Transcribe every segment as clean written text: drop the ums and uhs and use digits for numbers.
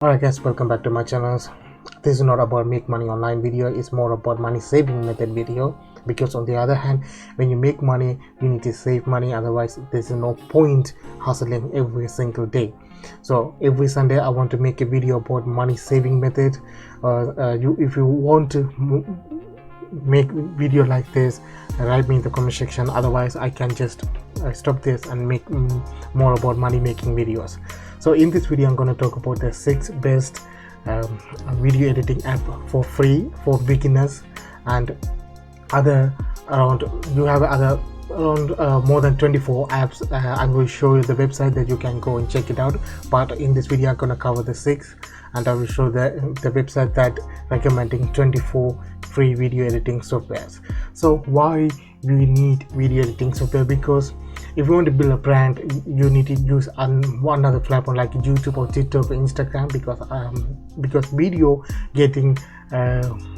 Alright guys, welcome back to my channel. This is not about make money online video, it's more about money saving method video, because on the other hand, when you make money you need to save money, otherwise there's no point hustling every single day. So every Sunday I want to make a video about money saving method. If you want to make video like this, write me in the comment section, otherwise I can just stop this and make more about money making videos. So in this video I'm going to talk about the 6 best video editing app for free for beginners, and other around more than 24 apps. I will show you the website that you can go and check it out, but in this video I'm going to cover the 6, and I will show the website that recommending 24 free video editing softwares. So why do you need video editing software? Because if you want to build a brand, you need to use one other platform like YouTube or TikTok or Instagram, because video getting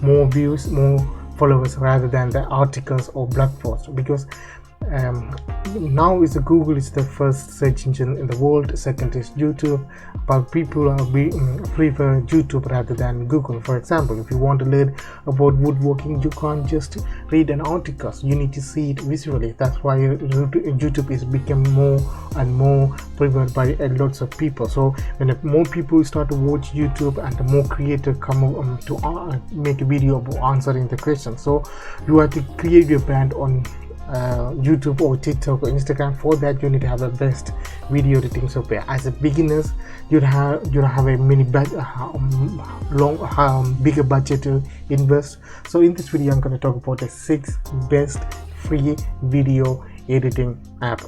more views, more followers rather than the articles or blog posts. Because now is Google is the first search engine in the world, second is YouTube, but people prefer YouTube rather than Google. For example, if you want to learn about woodworking, you can't just read an article, you need to see it visually. That's why YouTube is becoming more and more preferred by lots of people. So when more people start to watch YouTube and more creators come to make a video about answering the question, so you have to create your brand on YouTube or TikTok or Instagram. For that you need to have the best video editing software. As a beginners, you have a bigger budget to invest. So in this video I'm going to talk about the 6 best free video editing app.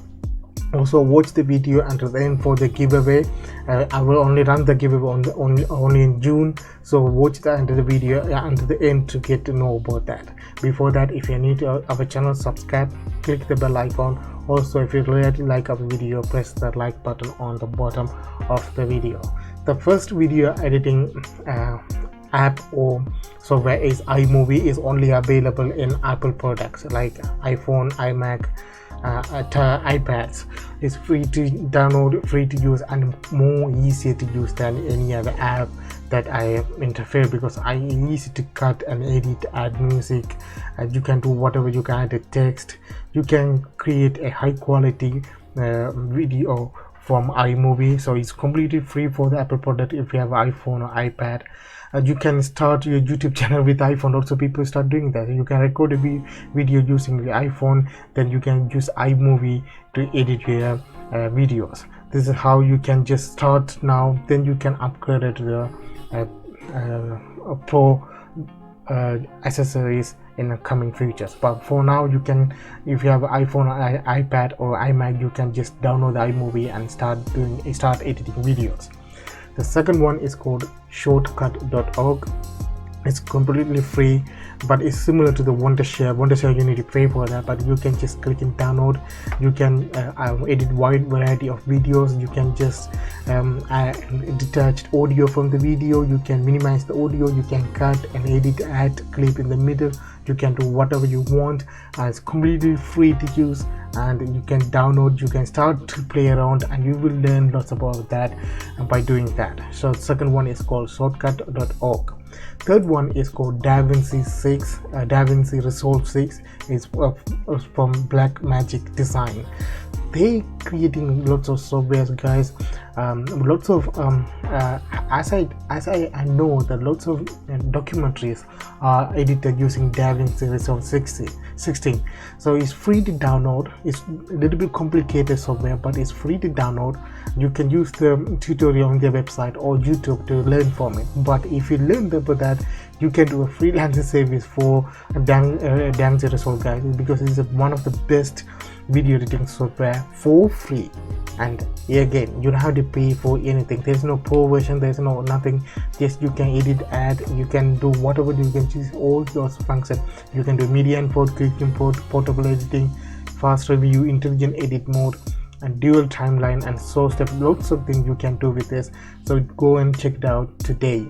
Also watch the video until the end for the giveaway. I will only run the giveaway only in June, so watch the end of the video until the end to get to know about that. Before that, if you're new to our channel, subscribe, click the bell icon. Also, if you really like our video, press the like button on the bottom of the video. The first video editing app or software is iMovie. Is only available in Apple products like iPhone, iMac, iPads. It's free to download, free to use, and more easier to use than any other app that I interfere, because I easy to cut and edit, add music, you can do whatever, you can add a text, you can create a high quality video from iMovie. So it's completely free for the Apple product. If you have iPhone or iPad, you can start your YouTube channel with iPhone. Also people start doing that. You can record a video using the iPhone, then you can use iMovie to edit your videos. This is how you can just start now, then you can upgrade it to the pro accessories in the coming futures. But for now, you can, if you have an iPhone or iPad or iMac, you can just download the iMovie and start editing videos. The second one is called shortcut.org. It's completely free, but it's similar to the Wondershare. You need to pay for that, but you can just click and download. You can edit wide variety of videos. You can just detach audio from the video. You can minimize the audio. You can cut and edit, add clip in the middle. You can do whatever you want. It's completely free to use, and you can download, you can start to play around, and you will learn lots about that by doing that. So the second one is called shortcut.org. Third one is called Davinci Resolve 6. Is from Black Magic Design. They creating lots of softwares, guys. Lots of as I know that lots of documentaries are edited using Davinci Resolve 16. So it's free to download. It's a little bit complicated software, but it's free to download. You can use the tutorial on their website or YouTube to learn from it. But if you learn about that, you can do a freelancing service for Davinci Resolve, guys, because it's one of the best video editing software for free. And again, you don't have to pay for anything. There's no pro version, there's no nothing. Just you can edit, add, you can do whatever, you can choose all those functions. You can do media import, quick import, portable editing, fast review, intelligent edit mode, and dual timeline, and so step. Lots of things you can do with this. So go and check it out today.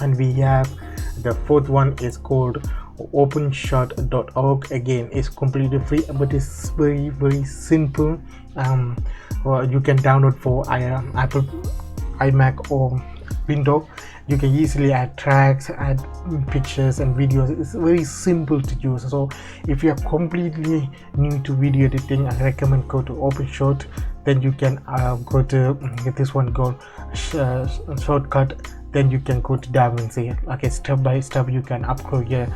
And we have the fourth one is called openshot.org. Again, it's completely free, but it's very simple. You can download for Apple, iMac, or window. You can easily add tracks, add pictures and videos. It's very simple to use. So if you are completely new to video editing, I recommend go to OpenShot. Then you can go to this one called shortcut. Then you can go to Davinci. Okay, step by step you can upgrade your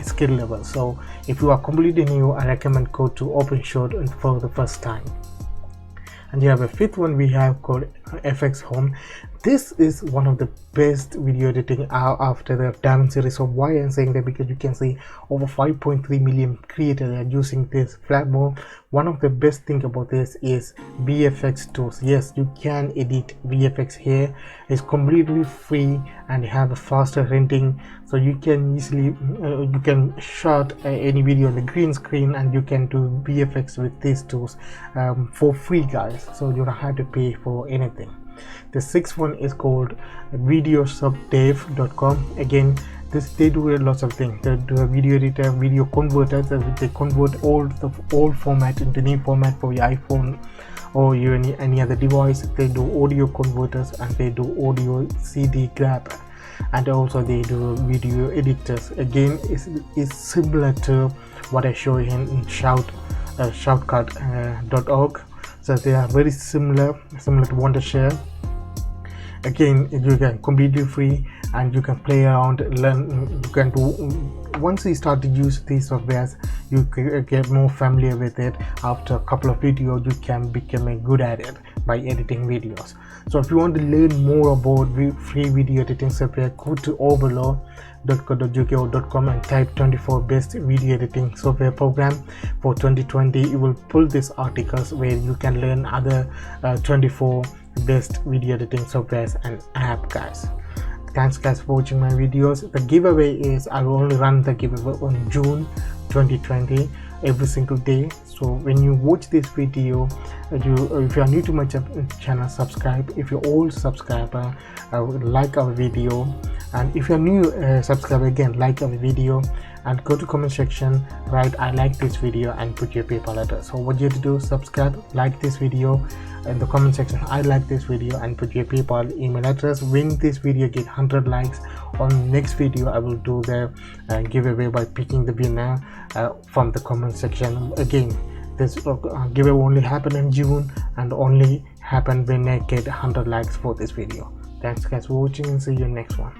skill level. So if you are completely new, I recommend go to OpenShot for the first time. And you have a fifth one we have called FX Home. This is one of the best video editing after the Davinci Resolve. Why I'm saying that? Because you can see over 5.3 million creators are using this platform. One of the best thing about this is VFX tools. Yes, you can edit VFX here. It's completely free and have a faster rendering, so you can easily you can shot any video on the green screen, and you can do VFX with these tools for free, guys. So you don't have to pay for anything. The sixth one is called videosubdev.com. Again, they do lots of things. They do a video editor, video converter. They convert all the old format into new format for your iPhone or your any other device. They do audio converters, and they do audio CD grabber, and also they do video editors. Again, it's similar to what I show you in shoutcut.org. So they are very similar to Wondershare. Again, you can completely free, and you can play around, learn. You can do, once you start to use these softwares, you get more familiar with it. After a couple of videos, you can become good at it by editing videos. So if you want to learn more about free video editing software, go to overlaw.co.uk or .com and type 24 best video editing software program for 2020. You will pull these articles where you can learn other 24 best video editing softwares and app, guys. Thanks guys for watching my videos. The giveaway is, I will only run the giveaway on June 2020 every single day. So when you watch this video, if you are new to my channel, subscribe. If you're old subscriber, like our video, and if you're new subscriber, again, like our video and go to comment section, write I like this video and put your PayPal address. So what you have to do, subscribe, like this video, in the comment section I like this video and put your PayPal email address. When this video get 100 likes, on next video I will do the giveaway by picking the winner from the comment section. Again, this giveaway only happen in June and only happen when I get 100 likes for this video. Thanks guys for watching, and see you next one.